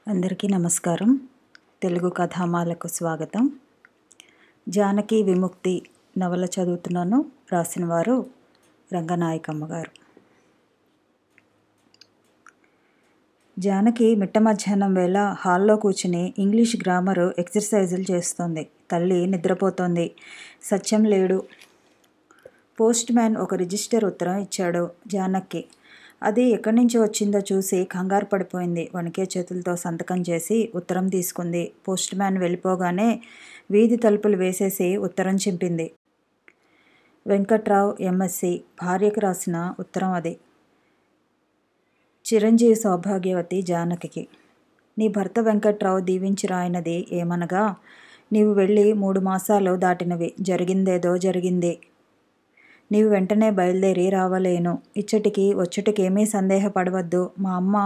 అందరికీ నమస్కారం. తెలుగు కథామాలకు స్వాగతం. జానకి విముక్తి నవల చదువుతున్నాను. రాసిన వారు రంగనాయకమ్మ గారు. జానకి మిట్ట మధ్యాహ్నం వేళ హాల్లో కూర్చుని ఇంగ్లీష్ గ్రామరు ఎక్సర్సైజులు చేస్తోంది. తల్లి నిద్రపోతోంది. సత్యం లేడు. పోస్ట్ మ్యాన్ ఒక రిజిస్టర్ ఉత్తరం ఇచ్చాడు జానకి. అది ఎక్కడి నుంచి వచ్చిందో చూసి కంగారు పడిపోయింది. వణికే చేతులతో సంతకం చేసి ఉత్తరం తీసుకుంది. పోస్ట్ మ్యాన్ వెళ్ళిపోగానే వీధి తలుపులు వేసేసి ఉత్తరం చింపింది. వెంకట్రావు ఎంఎస్సి భార్యకు రాసిన ఉత్తరం అది. చిరంజీవి సౌభాగ్యవతి జానకి. నీ భర్త వెంకట్రావు దీవించి రాయినది ఏమనగా, నీవు వెళ్ళి 3 మాసాలు దాటినవి. జరిగిందేదో జరిగింది. నీవు వెంటనే బయలుదేరి రావలేను. ఇచ్చటికి వచ్చుటికేమీ సందేహపడవద్దు. మా అమ్మ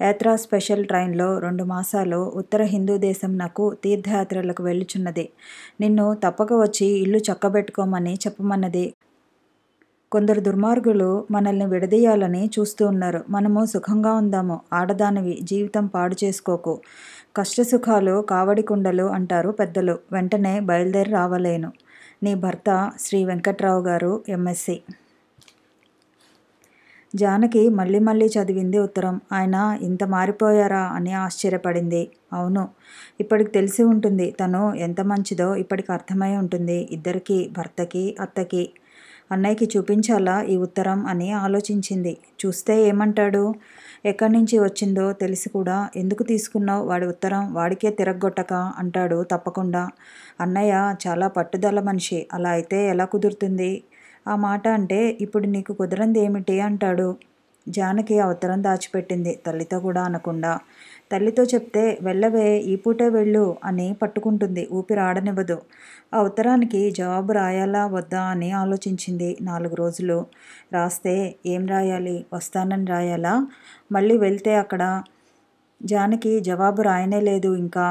యాత్రా స్పెషల్ ట్రైన్లో 2 మాసాలు ఉత్తర హిందూ దేశం నాకు తీర్థయాత్రలకు వెళ్ళుచున్నది. నిన్ను తప్పక వచ్చి ఇల్లు చక్కబెట్టుకోమని చెప్పమన్నది. కొందరు దుర్మార్గులు మనల్ని విడదీయాలని చూస్తూ ఉన్నారు. మనము సుఖంగా ఉందాము. ఆడదానివి, జీవితం పాడు చేసుకోకు. కష్టసుఖాలు కావడి కుండలు అంటారు పెద్దలు. వెంటనే బయలుదేరి రావలేను. నీ భర్త శ్రీ వెంకట్రావు గారు ఎంఎస్సి. జానకి మళ్ళీ మళ్ళీ చదివింది ఉత్తరం. ఆయన ఇంత మారిపోయారా అని ఆశ్చర్యపడింది. అవును, ఇప్పటికి తెలిసి ఉంటుంది. తను ఎంత మంచిదో ఇప్పటికి అర్థమై ఉంటుంది. ఇద్దరికి, భర్తకి, అత్తకి. అన్నయ్యకి చూపించాలా ఈ ఉత్తరం అని ఆలోచించింది. చూస్తే ఏమంటాడు? ఎక్కడి నుంచి వచ్చిందో తెలిసి కూడా ఎందుకు తీసుకున్నావు వాడి ఉత్తరం, వాడికే తిరగ్గొట్టక అంటాడు తప్పకుండా. అన్నయ్య చాలా పట్టుదల మనిషి. అలా అయితే ఎలా కుదురుతుంది? ఆ మాట అంటే ఇప్పుడు నీకు కుదరంది ఏమిటి అంటాడు. జానకి ఆ ఉత్తరం దాచిపెట్టింది, తల్లితో కూడా అనకుండా. తల్లితో చెప్తే వెళ్ళవే, ఈ పూటే వెళ్ళు అని పట్టుకుంటుంది. ఊపిరి ఆడనివ్వదు. ఆ ఉత్తరానికి జవాబు రాయాలా వద్దా అని ఆలోచించింది 4 రోజులు. రాస్తే ఏం రాయాలి? వస్తానని రాయాలా? మళ్ళీ వెళ్తే అక్కడ? జానకి జవాబు రాయనే లేదు ఇంకా.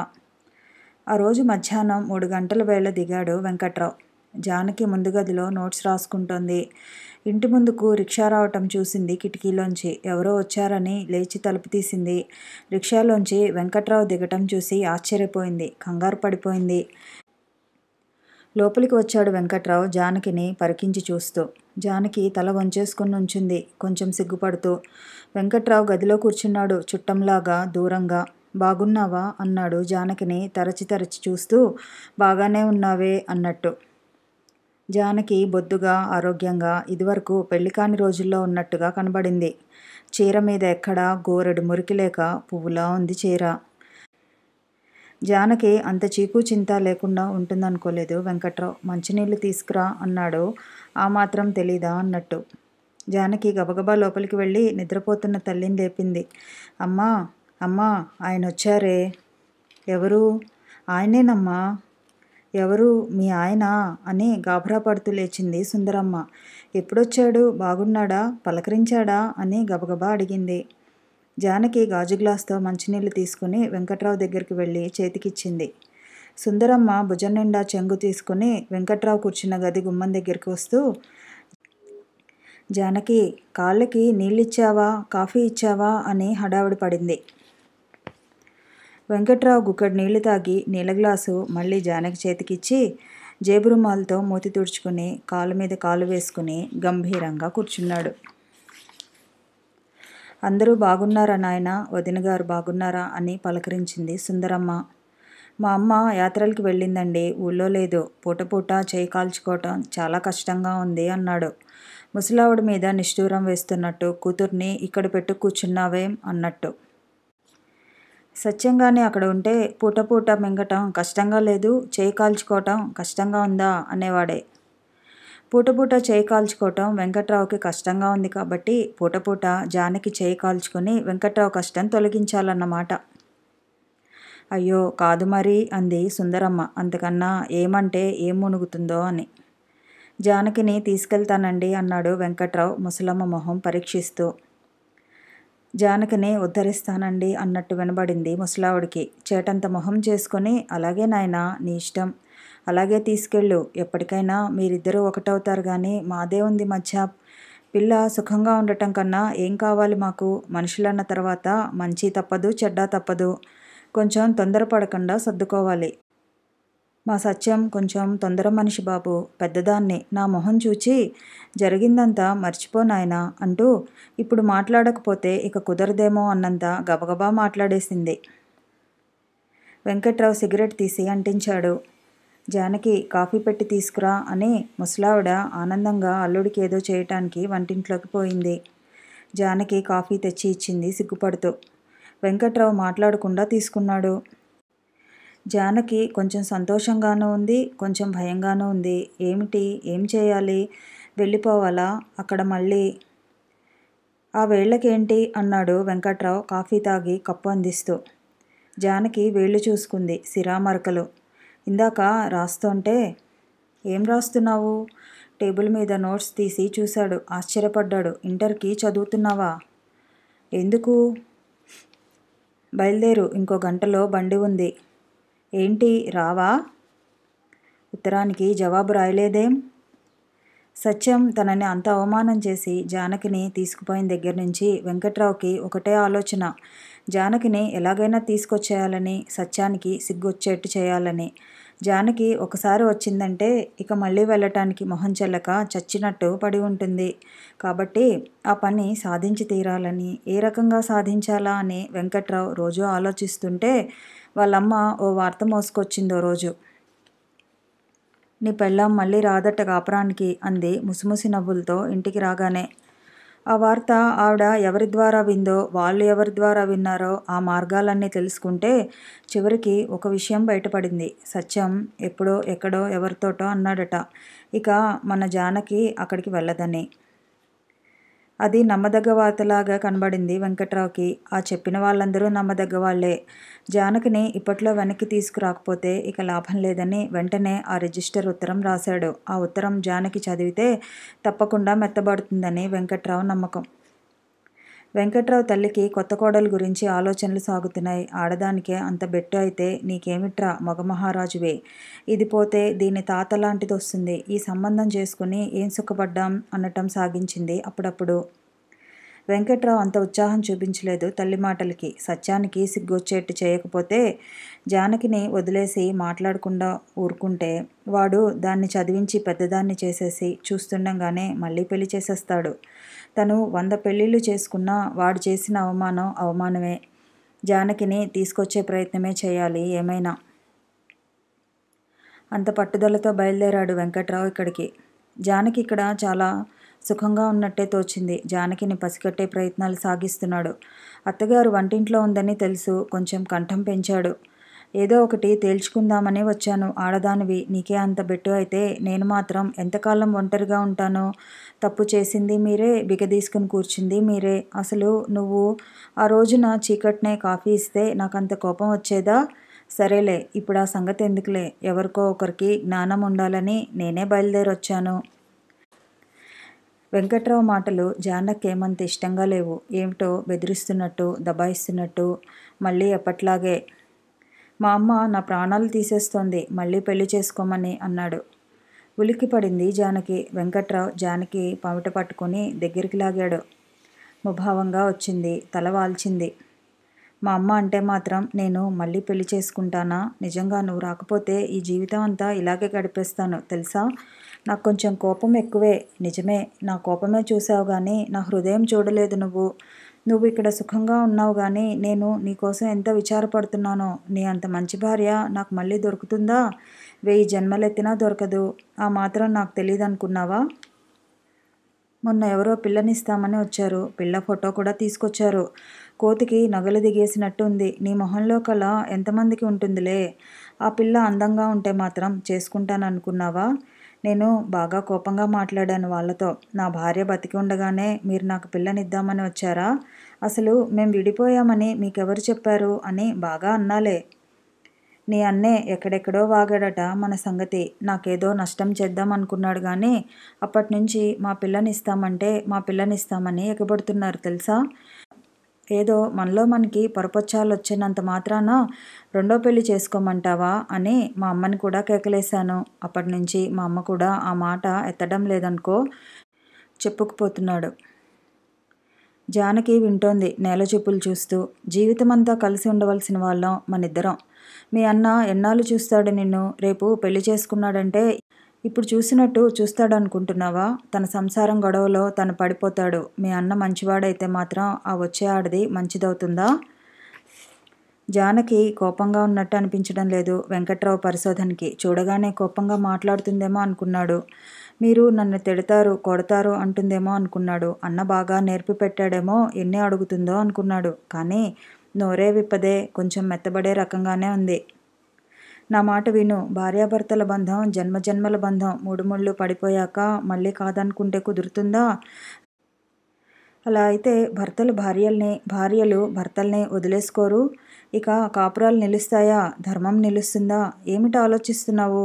ఆ రోజు మధ్యాహ్నం 3 గంటల వేళ దిగాడు వెంకట్రావు. జానకి ముందు గదిలో నోట్స్ రాసుకుంటోంది. ఇంటి ముందుకు రిక్షా రావటం చూసింది కిటికీలోంచి. ఎవరో వచ్చారని లేచి తలుపు తీసింది. రిక్షాలోంచి వెంకట్రావు దిగటం చూసి ఆశ్చర్యపోయింది, కంగారు పడిపోయింది. లోపలికి వచ్చాడు వెంకట్రావు జానకిని పరికించి చూస్తూ. జానకి తల వంచేసుకుని నుంచుంది, కొంచెం సిగ్గుపడుతూ. వెంకట్రావు గదిలో కూర్చున్నాడు, చుట్టంలాగా దూరంగా. బాగున్నావా అన్నాడు జానకిని తరచి తరచి చూస్తూ. బాగానే ఉన్నావే అన్నట్టు. జానకి బొద్దుగా, ఆరోగ్యంగా, ఇదివరకు పెళ్లికాని రోజుల్లో ఉన్నట్టుగా కనబడింది. చీర మీద ఎక్కడా గోరెడు మురికి లేక పువ్వులా ఉంది చీర. జానకి అంత చీకు చింత లేకుండా ఉంటుందనుకోలేదు వెంకట్రావు. మంచినీళ్ళు తీసుకురా అన్నాడు. ఆ మాత్రం తెలీదా అన్నట్టు. జానకి గబగబా లోపలికి వెళ్ళి నిద్రపోతున్న తల్లిని లేపింది. అమ్మా, అమ్మా, ఆయన వచ్చారే. ఎవరు? ఆయనేనమ్మా. ఎవరు? మీ ఆయన అని గాభరా పడుతూ లేచింది సుందరమ్మ. ఎప్పుడొచ్చాడు? బాగున్నాడా? పలకరించాడా అని గబగబా అడిగింది. జానకి గాజు గ్లాస్తో మంచినీళ్ళు తీసుకుని వెంకట్రావు దగ్గరికి వెళ్ళి చేతికిచ్చింది. సుందరమ్మ భుజం నిండా చెంగు తీసుకుని వెంకట్రావు కూర్చున్న గది గుమ్మం దగ్గరికి వస్తూ, జానకి, కాళ్ళకి నీళ్ళిచ్చావా, కాఫీ ఇచ్చావా అని హడావిడి పడింది. వెంకట్రావు గుక్కడి నీళ్లు తాగి నీళ్ళ గ్లాసు మళ్ళీ జానకి చేతికిచ్చి జేబు రుమాలతో మూతి తుడుచుకుని కాలు మీద కాలు వేసుకుని గంభీరంగా కూర్చున్నాడు. అందరూ బాగున్నారా నాయనా? వదినగారు బాగున్నారా అని పలకరించింది సుందరమ్మ. మా అమ్మ యాత్రలకి వెళ్ళిందండి, ఊళ్ళో లేదు. పూట చేయి కాల్చుకోవటం చాలా కష్టంగా ఉంది అన్నాడు. ముసలావిడ మీద నిష్ఠూరం వేస్తున్నట్టు. కూతుర్ని ఇక్కడ పెట్టు కూర్చున్నావేం అన్నట్టు. సత్యంగానే అక్కడ ఉంటే పూట మింగటం కష్టంగా లేదు, చేయి కాల్చుకోవటం కష్టంగా ఉందా అనేవాడే. పూట చేయి కాల్చుకోవటం వెంకట్రావుకి కష్టంగా ఉంది కాబట్టి పూట జానకి చేయి కాల్చుకొని వెంకట్రావు కష్టం తొలగించాలన్నమాట. అయ్యో కాదు మరి అంది సుందరమ్మ. అంతకన్నా ఏమంటే ఏం మునుగుతుందో అని. జానకిని తీసుకెళ్తానండి అన్నాడు వెంకట్రావు ముసలమ్మ మొహం పరీక్షిస్తూ. జానకిని ఉద్ధరిస్తానండి అన్నట్టు వినబడింది ముసలావిడికి. చేటంత మొహం చేసుకుని, అలాగే నాయనా, నీ ఇష్టం, అలాగే తీసుకెళ్ళు. ఎప్పటికైనా మీరిద్దరూ ఒకటవుతారు గాని మాదే ఉంది మధ్య. పిల్ల సుఖంగా ఉండటం కన్నా ఏం కావాలి మాకు? మనుషులన్న తర్వాత మంచి తప్పదు, చెడ్డ తప్పదు. కొంచెం తొందరపడకుండా సర్దుకోవాలి. మా సత్యం కొంచెం తొందర మనిషి బాబు, పెద్దదాన్ని, నా మొహం చూచి జరిగిందంతా మర్చిపో నాయనా అంటూ ఇప్పుడు మాట్లాడకపోతే ఇక కుదరదేమో అన్నంత గబగబా మాట్లాడేసింది. వెంకట్రావు సిగరెట్ తీసి అంటించాడు. జానకి కాఫీ పెట్టి తీసుకురా అని ముసలావిడ ఆనందంగా అల్లుడికి ఏదో చేయటానికి వంటింట్లోకి పోయింది. జానకి కాఫీ తెచ్చి ఇచ్చింది సిగ్గుపడుతూ. వెంకట్రావు మాట్లాడకుండా తీసుకున్నాడు. జానకి కొంచెం సంతోషంగానూ ఉంది, కొంచెం భయంగానూ ఉంది. ఏమిటి, ఏం చేయాలి? వెళ్ళిపోవాలా? అక్కడ మళ్ళీ ఆ వేళ్ళకేంటి అన్నాడు వెంకట్రావు కాఫీ తాగి కప్పు అందిస్తూ. జానకి వేళ్ళు చూసుకుంది, సిరామరకలు. ఇందాక రాస్తోంటే. ఏం రాస్తున్నావు? టేబుల్ మీద నోట్స్ తీసి చూశాడు. ఆశ్చర్యపడ్డాడు. ఇంటర్కి చదువుతున్నావా? ఎందుకు? బయలుదేరు, ఇంకో గంటలో బండి ఉంది. ఏంటి రావా? ఉత్తరానికి జవాబు రాయలేదేం? సత్యం తనని అంత అవమానం చేసి జానకిని తీసుకుపోయిన దగ్గర నుంచి వెంకట్రావుకి ఒకటే ఆలోచన. జానకిని ఎలాగైనా తీసుకొచ్చేయాలని, సత్యానికి సిగ్గొచ్చేట్టు చేయాలని. జానకి ఒకసారి వచ్చిందంటే ఇక మళ్ళీ వెళ్ళటానికి మొహం చెల్లక చచ్చినట్టు పడి ఉంటుంది. కాబట్టి ఆ పని సాధించి తీరాలని, ఏ రకంగా సాధించాలా అని వెంకట్రావు రోజూ ఆలోచిస్తుంటే వాళ్ళమ్మ ఓ వార్త మోసుకొచ్చిందో రోజు. నీ పెళ్ళాం మళ్ళీ రాదట కాపురానికి అంది ముసిముసి నవ్వులతో ఇంటికి రాగానే. ఆ వార్త ఆవిడ ఎవరి ద్వారా విందో, వాళ్ళు ఎవరి ద్వారా విన్నారో ఆ మార్గాలన్నీ తెలుసుకుంటే చివరికి ఒక విషయం బయటపడింది. సత్యం ఎప్పుడో ఎక్కడో ఎవరితోటో అన్నాడట ఇక మన జానకి అక్కడికి వెళ్ళదని. అది నమ్మదగ్గ వార్తలాగా కనబడింది వెంకట్రావుకి. ఆ చెప్పిన వాళ్ళందరూ నమ్మదగ్గ వాళ్లే. జానకిని ఇప్పట్లో వెనక్కి తీసుకురాకపోతే ఇక లాభం లేదని వెంటనే ఆ రిజిస్టర్ ఉత్తరం రాశాడు. ఆ ఉత్తరం జానకి చదివితే తప్పకుండా మెత్తబడుతుందని వెంకట్రావు నమ్మకం. వెంకట్రావు తల్లికి కొత్త కోడలు గురించి ఆలోచనలు సాగుతున్నాయి. ఆడదానికే అంత బెట్టు అయితే నీకేమిట్రా, మగమహారాజువే. ఇది పోతే దీని తాత లాంటిదొస్తుంది. ఈ సంబంధం చేసుకుని ఏం సుఖపడ్డాం అనటం సాగించింది అప్పుడప్పుడు. వెంకట్రావు అంత ఉత్సాహం చూపించలేదు తల్లి మాటలకి. సత్యానికి సిగ్గొచ్చేట్టు చేయకపోతే, జానకిని వదిలేసి మాట్లాడకుండా ఊరుకుంటే వాడు దాన్ని చదివించి పెద్దదాన్ని చేసేసి చూస్తుండగానే మళ్ళీ పెళ్లి చేసేస్తాడు. తను 100 పెళ్ళిళ్ళు చేసుకున్నా వాడు చేసిన అవమానం అవమానమే. జానకిని తీసుకొచ్చే ప్రయత్నమే చేయాలి ఏమైనా. అంత పట్టుదలతో బయలుదేరాడు వెంకట్రావు ఇక్కడికి. జానకి ఇక్కడ చాలా సుఖంగా ఉన్నట్టే తోచింది. జానకిని పసికట్టే ప్రయత్నాలు సాగిస్తున్నాడు. అత్తగారు వంటింట్లో ఉందని తెలుసు. కొంచెం కంఠం పెంచాడు. ఏదో ఒకటి తేల్చుకుందామని వచ్చాను. ఆడదానివి, నీకే అంత బెట్టు అయితే నేను మాత్రం ఎంతకాలం ఒంటరిగా ఉంటాను? తప్పు చేసింది మీరే, బిగదీసుకుని కూర్చుంది మీరే. అసలు నువ్వు ఆ రోజున చీకట్నే కాఫీ ఇస్తే నాకంత కోపం వచ్చేదా? సరేలే, ఇప్పుడు ఆ సంగతి ఎందుకులే. ఎవరికో ఒకరికి జ్ఞానం ఉండాలని నేనే బయలుదేరొచ్చాను. వెంకట్రావు మాటలు జానకేమంత ఇష్టంగా లేవు. ఏమిటో బెదిరిస్తున్నట్టు, దబాయిస్తున్నట్టు. మళ్ళీ ఎప్పట్లాగే. మా అమ్మ నా ప్రాణాలు తీసేస్తోంది, మళ్ళీ పెళ్లి చేసుకోమని అన్నాడు. ఉలిక్కిపడింది జానకి. వెంకట్రావు జానకి పమిట పట్టుకుని దగ్గరికి లాగాడు. ముభావంగా వచ్చింది, తల వాల్చింది. మా అమ్మ అంటే మాత్రం నేను మళ్ళీ పెళ్లి చేసుకుంటానా? నిజంగా నువ్వు రాకపోతే ఈ జీవితం అంతా ఇలాగే గడిపేస్తాను తెలుసా? నాకు కొంచెం కోపం ఎక్కువే, నిజమే. నా కోపమే చూసావు గానీ నా హృదయం చూడలేదు నువ్వు. నువ్వు ఇక్కడ సుఖంగా ఉన్నావు గానీ నేను నీకోసం ఎంత విచారపడుతున్నానో. నీ అంత మంచి భార్య నాకు మళ్ళీ దొరుకుతుందా? 1000 జన్మలెత్తినా దొరకదు. ఆ మాత్రం నాకు తెలీదనుకున్నావా? మొన్న ఎవరో పిల్లనిస్తామని వచ్చారు. పిల్ల ఫోటో కూడా తీసుకొచ్చారు. కోతికి నగలు దిగేసినట్టు ఉంది. నీ మొహంలో కళ ఎంతమందికి ఉంటుందిలే. ఆ పిల్ల అందంగా ఉంటే మాత్రం చేసుకుంటాననుకున్నావా? నేను బాగా కోపంగా మాట్లాడాను వాళ్ళతో. నా భార్య బతికి ఉండగానే మీరు నాకు పిల్లనిద్దామని వచ్చారా? అసలు మేం విడిపోయామని మీకెవరు చెప్పారు అని బాగా అన్నాలే. నీ అన్నే ఎక్కడెక్కడో వాగాడట మన సంగతి. నాకేదో నష్టం చేద్దాం అనుకున్నాడు గానీ అప్పటినుంచి మా పిల్లనిస్తామని ఎగబడుతున్నారు తెలుసా? ఏదో మనలో మనకి పొరపొచ్చాలొచ్చినంత మాత్రాన రెండో పెళ్లి చేసుకోమంటావా అని మా అమ్మని కూడా కేకలేశాను. అప్పటినుంచి మా అమ్మ కూడా ఆ మాట ఎత్తడం లేదనుకో. చెప్పుకుపోతున్నాడు. జానకి వింటోంది నేలచూపులు చూస్తూ. జీవితమంతా కలిసి ఉండవలసిన వాళ్ళం మనిద్దరం. మీ అన్న ఎన్నాళ్ళు చూస్తాడు నిన్ను? రేపు పెళ్లి చేసుకున్నాడంటే ఇప్పుడు చూసినట్టు చూస్తాడనుకుంటున్నావా? తన సంసారం గొడవలో తను పడిపోతాడు. మీ అన్న మంచివాడైతే మాత్రం ఆ వచ్చే ఆడది మంచిదవుతుందా? జానకి కోపంగా ఉన్నట్టు అనిపించడం లేదు వెంకట్రావు పరిశోధనకి. చూడగానే కోపంగా మాట్లాడుతుందేమో అనుకున్నాడు. మీరు నన్ను తిడతారు, కొడతారు అంటుందేమో అనుకున్నాడు. అన్న బాగా నేర్పి పెట్టాడేమో, ఎన్ని అడుగుతుందో అనుకున్నాడు. కానీ నోరే విప్పదే, కొంచెం మెత్తబడే రకంగానే ఉంది. నా మాట విను. భార్యాభర్తల బంధం జన్మజన్మల బంధం. మూడుముళ్ళు పడిపోయాక మళ్ళీ కాదనుకుంటే కుదురుతుందా? అలా అయితే భార్యలు భర్తల్ని వదిలేసుకోరు. ఇక కాపురాలు నిలుస్తాయా? ధర్మం నిలుస్తుందా? ఏమిటి ఆలోచిస్తున్నావు?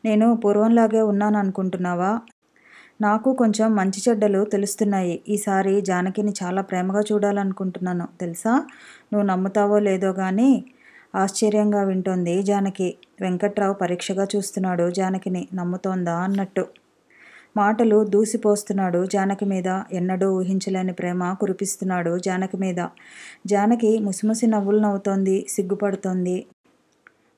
నేను పూర్వంలాగే ఉన్నాననుకుంటున్నావా? నాకు కొంచెం మంచి చెడ్డలు తెలుస్తున్నాయి. ఈసారి జానకిని చాలా ప్రేమగా చూడాలనుకుంటున్నాను తెలుసా? నువ్వు నమ్ముతావో లేదో గానీ ఆశ్చర్యంగా వింటోంది జానకి. వెంకట్రావు పరీక్షగా చూస్తున్నాడు జానకిని. నమ్ముతోందా అన్నట్టు. మాటలు దూసిపోస్తున్నాడు జానకి మీద. ఎన్నడూ ఊహించలేని ప్రేమ కురిపిస్తున్నాడు జానకి మీద. జానకి ముసిముసి నవ్వులు నవ్వుతోంది, సిగ్గుపడుతోంది.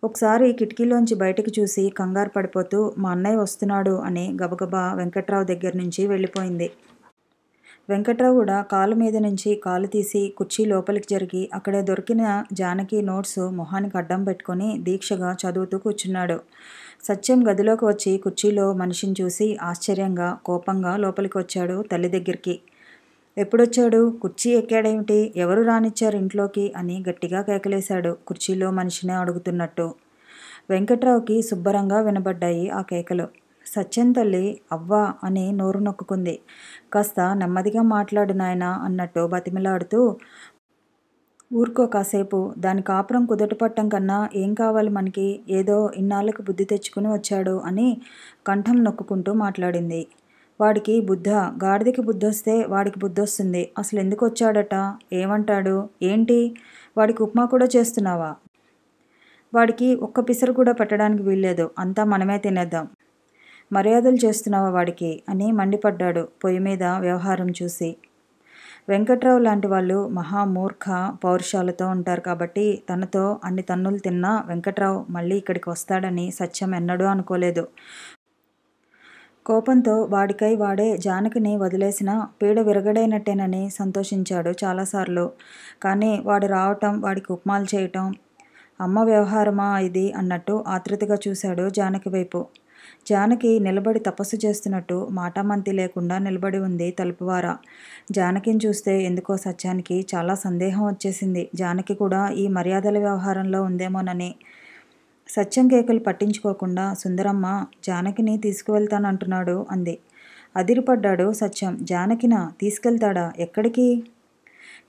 ఒకసారి కిటికీలోంచి బయటికి చూసి కంగారు పడిపోతూ మా అన్నయ్య వస్తున్నాడు అని గబగబా వెంకట్రావు దగ్గర నుంచి వెళ్ళిపోయింది. వెంకట్రావు కూడా కాలు మీద నుంచి కాలు తీసి కుర్చీ లోపలికి జరిగి అక్కడే దొరికిన జానకి నోట్సు మొహానికి అడ్డం పెట్టుకొని దీక్షగా చదువుతూ కూర్చున్నాడు. సత్యం గదిలోకి వచ్చి కుర్చీలో మనిషిని చూసి ఆశ్చర్యంగా, కోపంగా లోపలికి వచ్చాడు తల్లి దగ్గరికి. ఎప్పుడొచ్చాడు? కుర్చీ ఎక్కాడేమిటి? ఎవరు రానిచ్చారు ఇంట్లోకి అని గట్టిగా కేకలేశాడు, కుర్చీలో మనిషినే అడుగుతున్నట్టు. వెంకట్రావుకి శుభ్రంగా వినబడ్డాయి ఆ కేకలు. సత్యం తల్లి అవ్వా అని నోరు నొక్కుకుంది. కాస్త నెమ్మదిగా మాట్లాడు నాయనా అన్నట్టు బతిమిలాడుతూ, ఊరుకో కాసేపు, దాని కాపురం కుదుటపట్టం కన్నా ఏం కావాలి మనకి? ఏదో ఇన్నాళ్ళకు బుద్ధి తెచ్చుకుని వచ్చాడు అని కంఠం నొక్కుకుంటూ మాట్లాడింది. వాడికి బుద్ధా? గాడిదకి బుద్ధొస్తే వాడికి బుద్ధొస్తుంది. అసలు ఎందుకు వచ్చాడట? ఏమంటాడు? ఏంటి? వాడికి ఉప్మా కూడా చేస్తున్నావా? వాడికి ఒక్క పిసరు కూడా పెట్టడానికి వీల్లేదు. అంతా మనమే తినేద్దాం. మర్యాదలు చేస్తున్నావా వాడికి అని మండిపడ్డాడు పొయ్యి మీద వ్యవహారం చూసి. వెంకట్రావు లాంటి వాళ్ళు మహామూర్ఖ పౌరుషాలతో ఉంటారు కాబట్టి తనతో అన్ని తన్నులు తిన్నా వెంకట్రావు మళ్ళీ ఇక్కడికి వస్తాడని సత్యం ఎన్నడూ అనుకోలేదు. కోపంతో వాడికై వాడే జానకిని వదిలేసిన పీడ విరగడైనట్టేనని సంతోషించాడు చాలాసార్లు. కానీ వాడు రావటం, వాడికి ఉప్మాలు చేయటం, అమ్మ వ్యవహారమా ఇది అన్నట్టు ఆతృతగా చూశాడు జానకి వైపు. జానకి నిలబడి తపస్సు చేస్తున్నట్టు మాటామంతి లేకుండా నిలబడి ఉంది తలుపువార. జానకిని చూస్తే ఎందుకో సత్యానికి చాలా సందేహం వచ్చేసింది. జానకి కూడా ఈ మర్యాదల వ్యవహారంలో ఉందేమోనని. సత్యం కేకలు పట్టించుకోకుండా సుందరమ్మ జానకిని తీసుకువెళ్తానంటున్నాడు అంది. అదిరిపడ్డాడు సత్యం. జానకినా? తీసుకెళ్తాడా? ఎక్కడికి?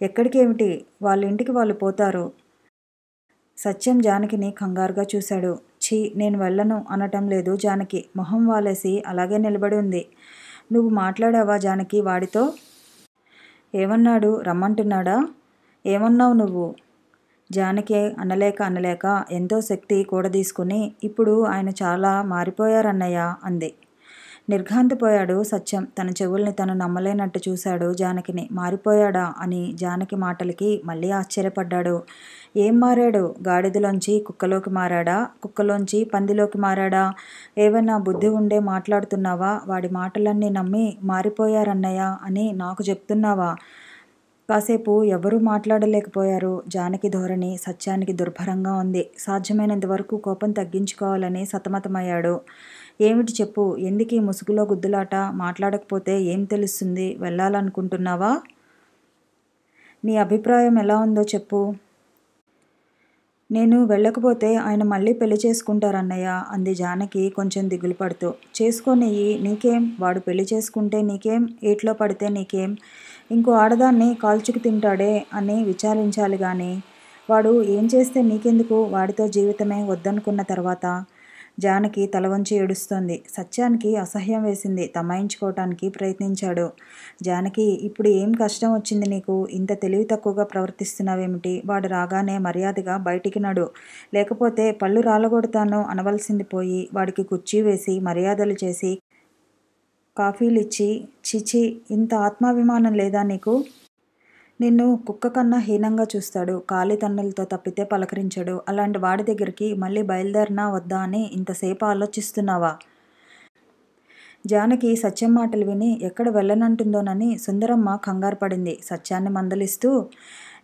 ఎక్కడికేమిటి? వాళ్ళ ఇంటికి వాళ్ళు పోతారు. సత్యం జానకిని కంగారుగా చూశాడు. ఛీ, నేను వెళ్ళను అనటం లేదు జానకి. మొహం వాలేసి అలాగే నిలబడి ఉంది. నువ్వు మాట్లాడావా జానకి వాడితో? ఏమన్నాడు? రమ్మంటున్నాడా? ఏమన్నావు నువ్వు? జానకి అనలేక ఎంతో శక్తి కూడదీసుకుని ఇప్పుడు ఆయన చాలా మారిపోయారన్నయ్య అంది. నిర్ఘాంతపోయాడు సత్యం. తన చెవుల్ని తను నమ్మలేనట్టు చూశాడు జానకిని. మారిపోయాడా అని జానకి మాటలకి మళ్ళీ ఆశ్చర్యపడ్డాడు. ఏం మారాడు? గాడిదలోంచి కుక్కలోకి మారాడా? కుక్కలోంచి పందిలోకి మారాడా? ఏవైనా బుద్ధి ఉండే మాట్లాడుతున్నావా? వాడి మాటలన్నీ నమ్మి మారిపోయారన్నయ్య అని నాకు చెప్తున్నావా? కాసేపు ఎవరూ మాట్లాడలేకపోయారు. జానకి ధోరణి సత్యానికి దుర్భరంగా ఉంది. సాధ్యమైనంత వరకు కోపం తగ్గించుకోవాలని సతమతమయ్యాడు. ఏమిటి చెప్పు? ఎందుకీ ముసుగులో గుద్దులాట? మాట్లాడకపోతే ఏం తెలుస్తుంది? వెళ్ళాలనుకుంటున్నావా? నీ అభిప్రాయం ఎలా ఉందో చెప్పు. నేను వెళ్ళకపోతే ఆయన మళ్ళీ పెళ్లి చేసుకుంటారన్నయ్య అంది జానకి కొంచెం దిగులు పడుతూ. చేసుకోనియ్యి, నీకేం? వాడు పెళ్లి చేసుకుంటే నీకేం? ఏట్లో పడితే నీకేం? ఇంకో ఆడదాన్ని కాల్చుకు తింటాడే అని విచారించాలి గాని వాడు ఏం చేస్తే నీకెందుకు? వాడితో జీవితమే వద్దనుకున్న తర్వాత. జానకి తల వంచి ఏడుస్తోంది. సత్యానికి అసహ్యం వేసింది. తమాయించుకోవటానికి ప్రయత్నించాడు. జానకి, ఇప్పుడు ఏం కష్టం వచ్చింది నీకు? ఇంత తెలివి తక్కువగా ప్రవర్తిస్తున్నావేమిటి? వాడు రాగానే మర్యాదగా బయటికి నడు, లేకపోతే పళ్ళు రాలగొడతాను అనవలసింది పోయి వాడికి కుర్చీ వేసి మర్యాదలు చేసి కాఫీలిచ్చి, చిచి, ఇంత ఆత్మాభిమానం లేదా నీకు? నిన్ను కుక్క కన్నా హీనంగా చూస్తాడు. కాలి తన్నులతో తప్పితే పలకరించడు. అలాంటి వాడి దగ్గరికి మళ్ళీ బయలుదేరినా వద్దా అని ఇంతసేపు ఆలోచిస్తున్నావా? జానకి సత్యం మాటలు విని ఎక్కడ వెళ్ళనంటుందోనని సుందరమ్మ కంగారు పడింది. సత్యాన్ని మందలిస్తూ,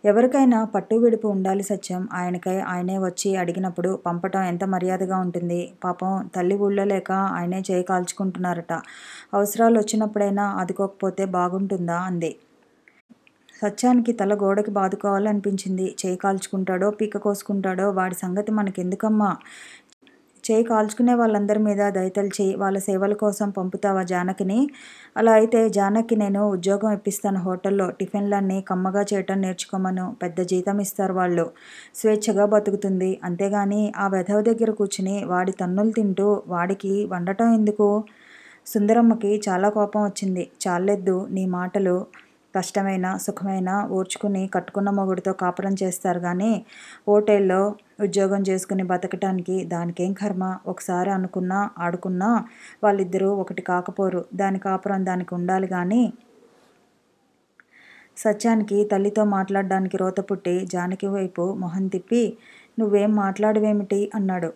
ఎవరికైనా పట్టు విడుపు ఉండాలి సత్యం. ఆయనకై ఆయనే వచ్చి అడిగినప్పుడు పంపటం ఎంత మర్యాదగా ఉంటుంది. పాపం తల్లి ఊళ్ళో లేక ఆయనే చేయి కాల్చుకుంటున్నారట. అవసరాలు వచ్చినప్పుడైనా ఆదుకోకపోతే బాగుంటుందా అంది. సత్యానికి తల గోడకి బాదుకోవాలనిపించింది. చేయి కాల్చుకుంటాడో పీక కోసుకుంటాడో వాడి సంగతి మనకెందుకమ్మా? చేయి కాల్చుకునే వాళ్ళందరి మీద దయతలిచి వాళ్ళ సేవల కోసం పంపుతావా జానకిని? అలా అయితే జానకి నేను ఉద్యోగం ఇప్పిస్తాను హోటల్లో. టిఫిన్లన్నీ కమ్మగా చేయటం నేర్చుకోమను. పెద్ద జీతం ఇస్తారు వాళ్ళు. స్వేచ్ఛగా బతుకుతుంది. అంతేగాని ఆ వెధవ దగ్గర కూర్చుని వాడి తన్నులు తింటూ వాడికి వండటం ఎందుకు? సుందరమ్మకి చాలా కోపం వచ్చింది. చాలెద్దు నీ మాటలు. కష్టమైనా సుఖమైనా ఓర్చుకుని కట్టుకున్న మొగుడితో కాపురం చేస్తారు గానీ హోటల్లో ఉద్యోగం చేసుకుని బతకటానికి దానికేం కర్మ? ఒకసారి అనుకున్నా ఆడుకున్నా వాళ్ళిద్దరూ ఒకటి కాకపోరు. దాని కాపురం దానికి ఉండాలి గాని. సత్యానికి తల్లితో మాట్లాడడానికి రోత పుట్టి జానకి వైపు మొహం తిప్పి, నువ్వేం మాట్లాడవేమిటి అన్నాడు.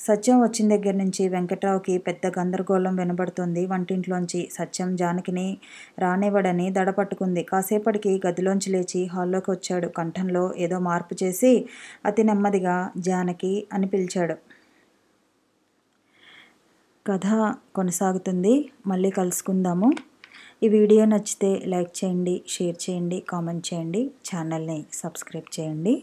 సత్యం వచ్చిన దగ్గర నుంచి వెంకట్రావుకి పెద్ద గందరగోళం వినబడుతోంది వంటింట్లోంచి. సత్యం జానకిని రానివ్వడని దడపట్టుకుంది. కాసేపటికి గదిలోంచి లేచి హాల్లోకి వచ్చాడు. కంఠంలో ఏదో మార్పు చేసి అతి నెమ్మదిగా జానకి అని పిలిచాడు. కథ కొనసాగుతుంది. మళ్ళీ కలుసుకుందాము. ఈ వీడియో నచ్చితే లైక్ చేయండి, షేర్ చేయండి, కామెంట్ చేయండి, ఛానల్ని సబ్స్క్రైబ్ చేయండి.